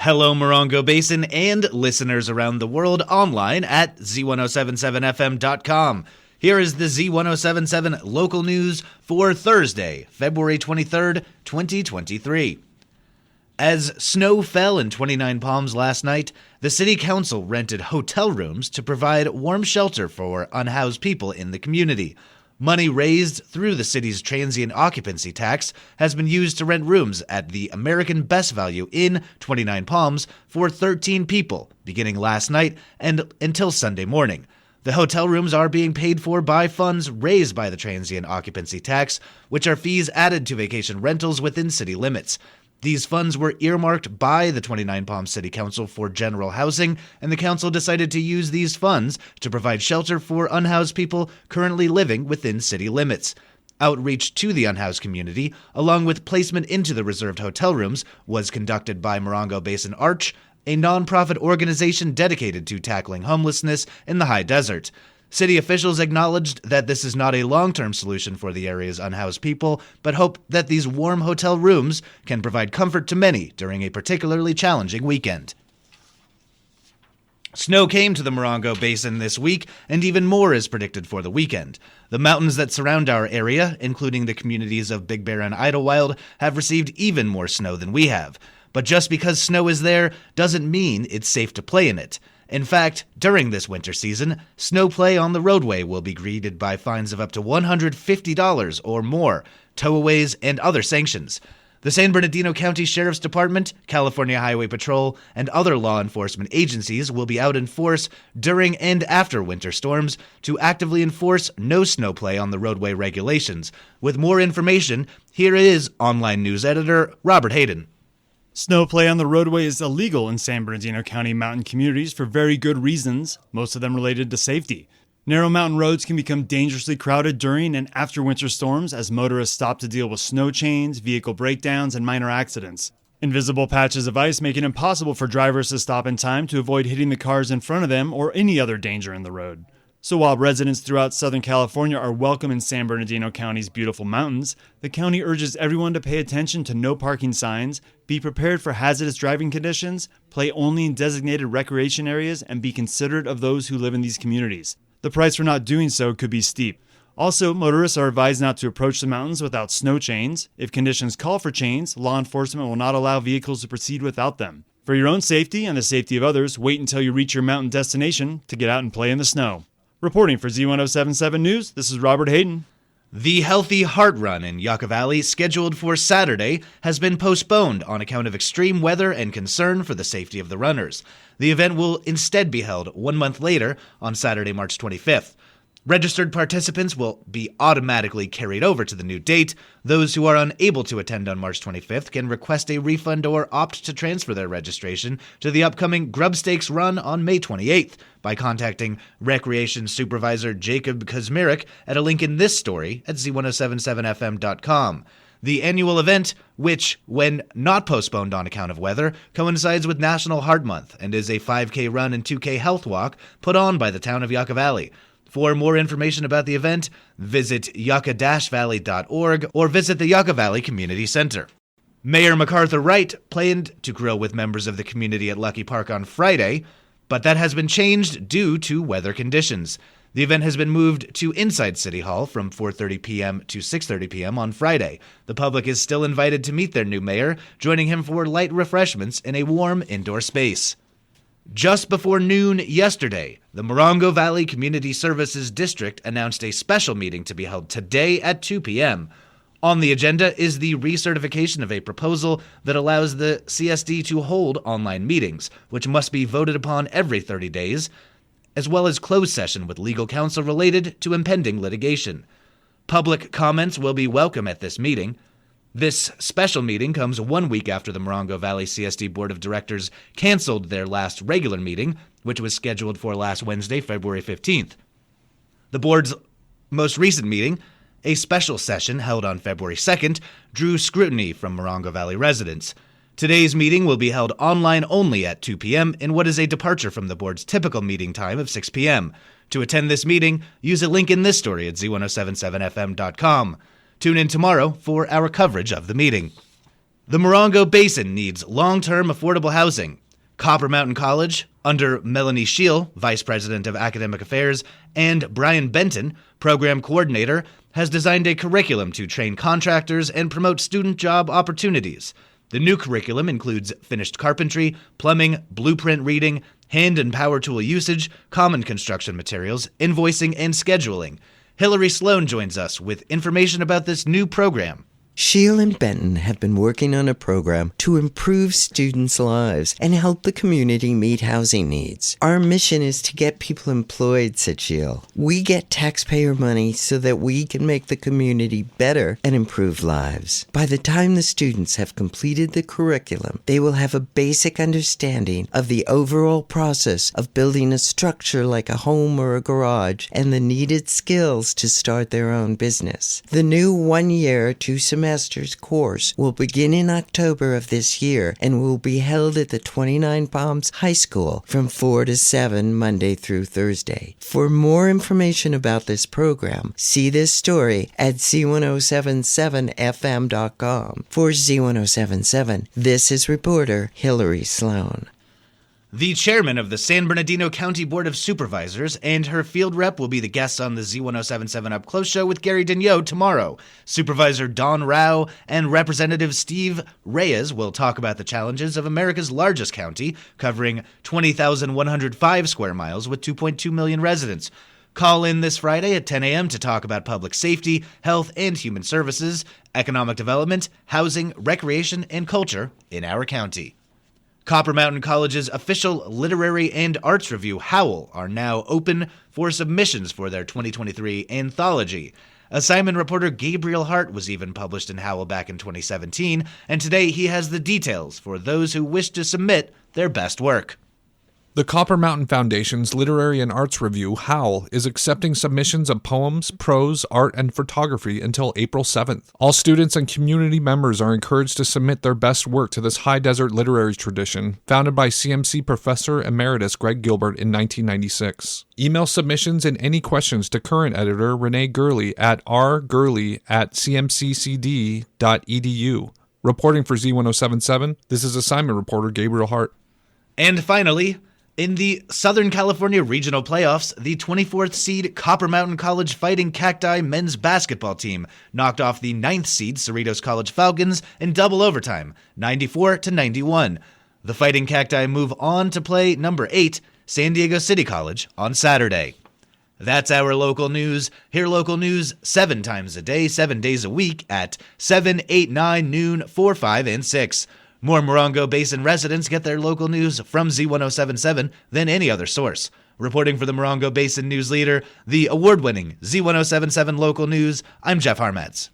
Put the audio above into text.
Hello, Morongo Basin and listeners around the world online at Z107.7fm.com. Here is the Z107.7 local news for Thursday, February 23rd, 2023. As snow fell in 29 Palms last night, the City Council rented hotel rooms to provide warm shelter for unhoused people in the community. Money raised through the city's transient occupancy tax has been used to rent rooms at the American Best Value Inn, 29 Palms, for 13 people, beginning last night and until Sunday morning. The hotel rooms are being paid for by funds raised by the transient occupancy tax, which are fees added to vacation rentals within city limits. These funds were earmarked by the 29 Palms City Council for general housing, and the council decided to use these funds to provide shelter for unhoused people currently living within city limits. Outreach to the unhoused community, along with placement into the reserved hotel rooms, was conducted by Morongo Basin Arch, a nonprofit organization dedicated to tackling homelessness in the high desert. City officials acknowledged that this is not a long-term solution for the area's unhoused people, but hope that these warm hotel rooms can provide comfort to many during a particularly challenging weekend. Snow came to the Morongo Basin this week, and even more is predicted for the weekend. The mountains that surround our area, including the communities of Big Bear and Idlewild, have received even more snow than we have. But just because snow is there doesn't mean it's safe to play in it. In fact, during this winter season, snow play on the roadway will be greeted by fines of up to $150 or more, towaways, and other sanctions. The San Bernardino County Sheriff's Department, California Highway Patrol, and other law enforcement agencies will be out in force during and after winter storms to actively enforce no snow play on the roadway regulations. With more information, here is online news editor Robert Hayden. Snow play on the roadway is illegal in San Bernardino County mountain communities for very good reasons, most of them related to safety. Narrow mountain roads can become dangerously crowded during and after winter storms as motorists stop to deal with snow chains, vehicle breakdowns, and minor accidents. Invisible patches of ice make it impossible for drivers to stop in time to avoid hitting the cars in front of them or any other danger in the road. So while residents throughout Southern California are welcome in San Bernardino County's beautiful mountains, the county urges everyone to pay attention to no parking signs, be prepared for hazardous driving conditions, play only in designated recreation areas, and be considerate of those who live in these communities. The price for not doing so could be steep. Also, motorists are advised not to approach the mountains without snow chains. If conditions call for chains, law enforcement will not allow vehicles to proceed without them. For your own safety and the safety of others, wait until you reach your mountain destination to get out and play in the snow. Reporting for Z107.7 News, this is Robert Hayden. The Healthy Heart Run in Yucca Valley, scheduled for Saturday, has been postponed on account of extreme weather and concern for the safety of the runners. The event will instead be held 1 month later on Saturday, March 25th. Registered participants will be automatically carried over to the new date. Those who are unable to attend on March 25th can request a refund or opt to transfer their registration to the upcoming Grub Stakes run on May 28th by contacting Recreation Supervisor Jacob Kazmarek at a link in this story at Z107.7fm.com. The annual event, which, when not postponed on account of weather, coincides with National Heart Month and is a 5K run and 2K health walk put on by the town of Yucca Valley. For more information about the event, visit yucca-valley.org or visit the Yucca Valley Community Center. Mayor MacArthur Wright planned to grill with members of the community at Lucky Park on Friday, but that has been changed due to weather conditions. The event has been moved to inside City Hall from 4:30 p.m. to 6:30 p.m. on Friday. The public is still invited to meet their new mayor, joining him for light refreshments in a warm indoor space. Just before noon yesterday, the Morongo Valley Community Services District announced a special meeting to be held today at 2 p.m. On the agenda is the recertification of a proposal that allows the CSD to hold online meetings, which must be voted upon every 30 days, as well as closed session with legal counsel related to impending litigation. Public comments will be welcome at this meeting. This special meeting comes 1 week after the Morongo Valley CSD Board of Directors canceled their last regular meeting, which was scheduled for last Wednesday, February 15th. The board's most recent meeting, a special session held on February 2nd, drew scrutiny from Morongo Valley residents. Today's meeting will be held online only at 2 p.m. in what is a departure from the board's typical meeting time of 6 p.m. To attend this meeting, use a link in this story at Z107.7fm.com. Tune in tomorrow for our coverage of the meeting. The Morongo Basin needs long-term affordable housing. Copper Mountain College, under Melanie Scheel, Vice President of Academic Affairs, and Brian Benton, Program Coordinator, has designed a curriculum to train contractors and promote student job opportunities. The new curriculum includes finished carpentry, plumbing, blueprint reading, hand and power tool usage, common construction materials, invoicing, and scheduling. Hillary Sloan joins us with information about this new program. Scheel and Benton have been working on a program to improve students' lives and help the community meet housing needs. Our mission is to get people employed, said Scheel. We get taxpayer money so that we can make the community better and improve lives. By the time the students have completed the curriculum, they will have a basic understanding of the overall process of building a structure like a home or a garage and the needed skills to start their own business. The new 1-year, 2-semester course will begin in October of this year and will be held at the 29 Palms High School from 4 to 7 Monday through Thursday. For more information about this program, see this story at Z107.7fm.com. For Z107.7, this is reporter Hillary Sloan. The chairman of the San Bernardino County Board of Supervisors and her field rep will be the guests on the Z107.7 Up Close show with Gary Daigneault tomorrow. Supervisor Don Rao and Representative Steve Reyes will talk about the challenges of America's largest county, covering 20,105 square miles with 2.2 million residents. Call in this Friday at 10 a.m. to talk about public safety, health and human services, economic development, housing, recreation, and culture in our county. Copper Mountain College's official literary and arts review, Howl, are now open for submissions for their 2023 anthology. Assignment reporter Gabriel Hart was even published in Howl back in 2017, and today he has the details for those who wish to submit their best work. The Copper Mountain Foundation's Literary and Arts Review, Howl, is accepting submissions of poems, prose, art, and photography until April 7th. All students and community members are encouraged to submit their best work to this high desert literary tradition, founded by CMC Professor Emeritus Greg Gilbert in 1996. Email submissions and any questions to current editor Renee Gurley at rgurley@cmccd.edu. Reporting for Z107.7, this is assignment reporter Gabriel Hart. And finally, in the Southern California Regional Playoffs, the 24th seed Copper Mountain College Fighting Cacti men's basketball team knocked off the 9th seed Cerritos College Falcons in double overtime, 94-91. The Fighting Cacti move on to play number 8, San Diego City College, on Saturday. That's our local news. Hear local news 7 times a day, 7 days a week at 7, 8, 9, noon, 4, 5, and 6. More Morongo Basin residents get their local news from Z107.7 than any other source. Reporting for the Morongo Basin News Leader, the award-winning Z107.7 Local News, I'm Jeff Harmetz.